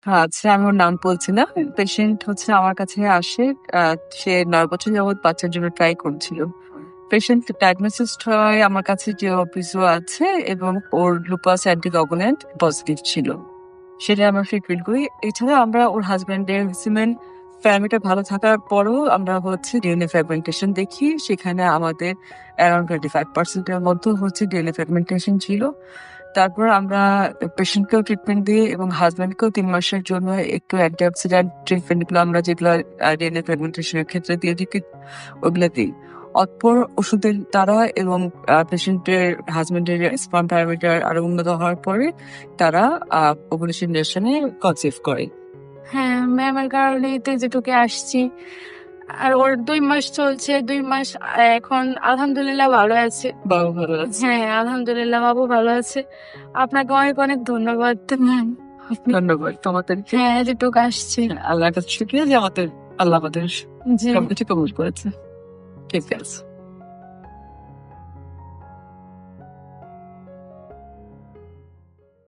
আচ্ছা, আমি ওর নাম বলছি না। পেশেন্ট হচ্ছে আমার কাছে আসে। আ সে ৯ বছর যাবৎ বাচ্চার জন্য ট্রাই করছিল। পেশেন্ট ডায়াগনোসিস হয় আমার কাছে যে ওর PCO আছে এবং ওর লুপাস অ্যান্টিকগুলেন্ট পজিটিভ ছিল। সেটা আমরা ট্রিটমেন্ট করি। এছাড়া আমরা ওর হাসব্যান্ডের সিমেন প্যারামিটার ভালো থাকার পরেও আমরা হচ্ছে ডিএনএ ফ্র্যাগমেন্টেশন দেখি। সেখানে আমাদের অ্যারাউন্ড 25% এর মতো হচ্ছে ডিএনএ ফ্র্যাগমেন্টেশন ছিল। তারপর আমরা পেশেন্টকেও ট্রিটমেন্ট দিই এবং হাসব্যান্ডকেও ৩ মাসের জন্য একটু অ্যান্টিঅক্সিডেন্ট ট্রিটমেন্ট আমরা যেগুলো ডিএনএ ফ্র্যাগমেন্টেশন এর ক্ষেত্রে দিয়ে থাকি ওগুলা দিই। অতঃপর ওষুধের দ্বারা এবং পেশেন্টের হাসব্যান্ডের স্পার্ম প্যারামিটার আরো উন্নত হওয়ার পরে তারা ওভুলেশন রিলেশনে কনসিভ করে। হ্যাঁ, ম্যামের কারণেই তো যেটুকু আসছি। আর ওর ২ মাস চলছে। ২ মাস এখন আলহামদুলিল্লাহ ভালো আছে। বাবা ভালো আছে। হ্যাঁ, আলহামদুলিল্লাহ বাবু ভালো আছে। আপনাকে অনেক, অনেক ধন্যবাদ ম্যাম। ধন্যবাদ তোমাদেরকে। হ্যাঁ, এতটুকু আসছি। আল্লাহর কাছে শুকরিয়া যে আল্লাহ আমাদের জি। সবকিছু কবুল করেছে। ঠিক আছে।